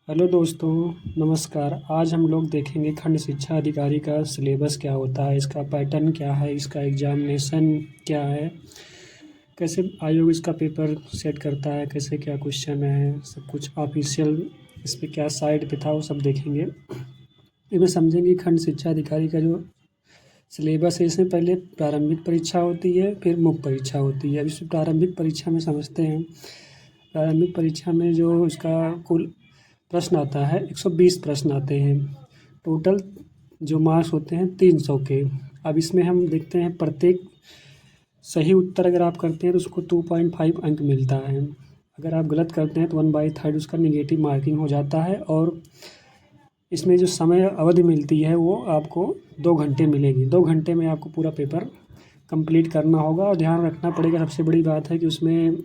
Hello दोस्तों, नमस्कार। आज हम लोग देखेंगे खंड शिक्षा अधिकारी का सिलेबस क्या होता है, इसका पैटर्न क्या है, इसका एग्जामिनेशन क्या है, कैसे आयोग इसका पेपर सेट करता है, कैसे क्या क्वेश्चन है, सब कुछ ऑफिशियल इस पे क्या साइट पे था वो सब देखेंगे। इसमें समझेंगे खंड शिक्षा अधिकारी का जो सिलेबस है, इसमें पहले प्रारंभिक परीक्षा होती है, फिर मुख्य परीक्षा होती है। अब इस प्रारंभिक परीक्षा में समझते हैं। प्रारंभिक परीक्षा में जो इसका कुल प्रश्न आता है 120 प्रश्न आते हैं। टोटल जो मार्क्स होते हैं 300 के। अब इसमें हम देखते हैं प्रत्येक सही उत्तर अगर आप करते हैं तो उसको 2.5 अंक मिलता है। अगर आप गलत करते हैं तो 1/3 उसका निगेटिव मार्किंग हो जाता है। और इसमें जो समय अवधि मिलती है वो आपको 2 घंटे मिलेगी। 2 घंटे में आपको पूरा पेपर कंप्लीट करना होगा। और ध्यान रखना पड़ेगा, सबसे बड़ी बात है कि उसमें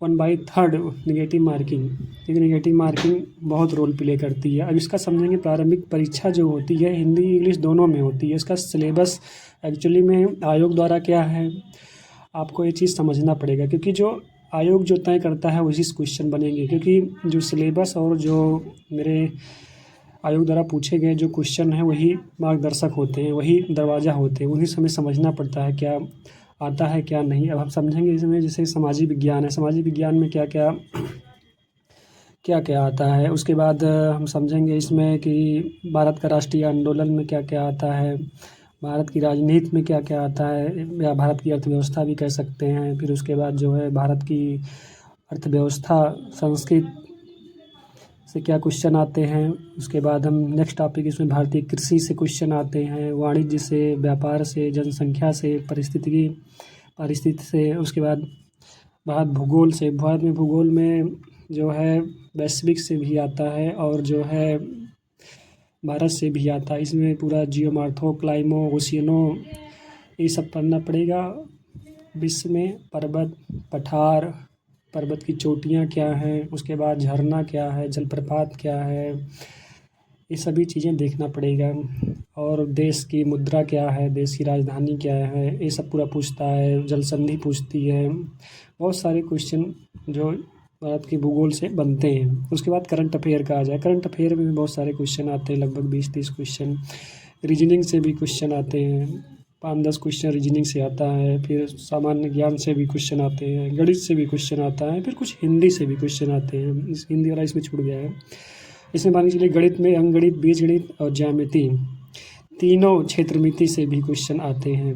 1/3 निगेटिव मार्किंग, क्योंकि निगेटिव मार्किंग बहुत रोल प्ले करती है। अब इसका समझेंगे। प्रारंभिक परीक्षा जो होती है हिंदी इंग्लिश दोनों में होती है। इसका सिलेबस एक्चुअली में आयोग द्वारा क्या है, आपको ये चीज़ समझना पड़ेगा, क्योंकि जो आयोग जो तय करता है वही क्वेश्चन बनेंगे। क्योंकि जो सिलेबस और जो मेरे आयोग द्वारा पूछे गए जो क्वेश्चन हैं वही मार्गदर्शक होते हैं, वही दरवाज़ा होते हैं। उन्हीं से हमें समझना पड़ता है क्या आता है क्या नहीं। अब हम समझेंगे इसमें। जैसे सामाजिक विज्ञान है, सामाजिक विज्ञान में क्या क्या क्या क्या आता है। उसके बाद हम समझेंगे इसमें कि भारत का राष्ट्रीय आंदोलन में क्या क्या आता है, भारत की राजनीति में क्या क्या आता है, या भारत की अर्थव्यवस्था भी कह सकते हैं। फिर उसके बाद जो है भारत की अर्थव्यवस्था संस्कृत से क्या क्वेश्चन आते हैं। उसके बाद हम नेक्स्ट टॉपिक इसमें भारतीय कृषि से क्वेश्चन आते हैं, वाणिज्य से, व्यापार से, जनसंख्या से, परिस्थिति से। उसके बाद भारत भूगोल से, भारत में भूगोल में जो है वैश्विक से भी आता है और जो है भारत से भी आता है। इसमें पूरा जियोमार्थो, क्लाइमो, ओशियनो ये सब पढ़ना पड़ेगा। विश्व में पर्वत, पठार, पर्वत की चोटियाँ क्या हैं, उसके बाद झरना क्या है, जलप्रपात क्या है, ये सभी चीज़ें देखना पड़ेगा। और देश की मुद्रा क्या है, देश की राजधानी क्या है, ये सब पूरा पूछता है। जल संधि पूछती है। बहुत सारे क्वेश्चन जो भारत के भूगोल से बनते हैं। उसके बाद करंट अफेयर का आ जाए। करंट अफेयर में भी बहुत सारे क्वेश्चन आते हैं, लगभग 20-30 क्वेश्चन। रीजनिंग से भी क्वेश्चन आते हैं, 5-10 क्वेश्चन रीजनिंग से आता है। फिर सामान्य ज्ञान से भी क्वेश्चन आते हैं, गणित से भी क्वेश्चन आता है, फिर कुछ हिंदी से भी क्वेश्चन आते हैं। इस हिंदी वाला इसमें छूट गया है। इसमें मान के चलिए गणित में अंकगणित, बीजगणित और ज्यामिति, तीनों क्षेत्रमिति से भी क्वेश्चन आते हैं।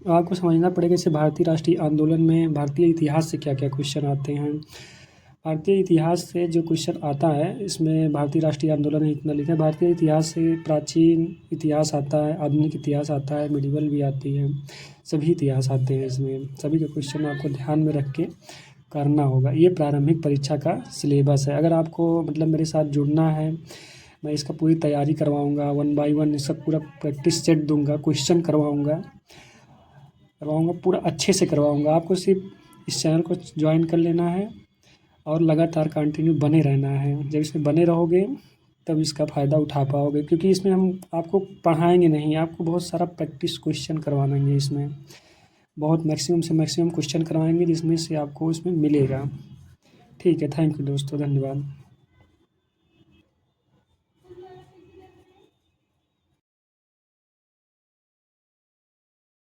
आपको समझना पड़ेगा जैसे भारतीय राष्ट्रीय आंदोलन में भारतीय इतिहास से क्या क्या क्वेश्चन आते हैं। भारतीय इतिहास से जो क्वेश्चन आता है, इसमें भारतीय राष्ट्रीय आंदोलन में इतना लिखा है। भारतीय इतिहास से प्राचीन इतिहास आता है, आधुनिक इतिहास आता है, मिडिवल भी आती है, सभी इतिहास आते हैं। इसमें सभी का क्वेश्चन आपको ध्यान में रख के करना होगा। ये प्रारंभिक परीक्षा का सिलेबस है। अगर आपको मतलब मेरे साथ जुड़ना है, मैं इसका पूरी तैयारी करवाऊँगा, 1 बाय 1 इसका पूरा प्रैक्टिस सेट दूँगा, क्वेश्चन करवाऊँगा, पूरा अच्छे से करवाऊँगा। आपको सिर्फ इस चैनल को ज्वाइन कर लेना है और लगातार कंटिन्यू बने रहना है। जब इसमें बने रहोगे तब इसका फ़ायदा उठा पाओगे, क्योंकि इसमें हम आपको पढ़ाएंगे नहीं, आपको बहुत सारा प्रैक्टिस क्वेश्चन करवाएंगे। इसमें बहुत मैक्सिमम से मैक्सिमम क्वेश्चन करवाएंगे जिसमें से आपको इसमें मिलेगा। ठीक है, थैंक यू दोस्तों, धन्यवाद।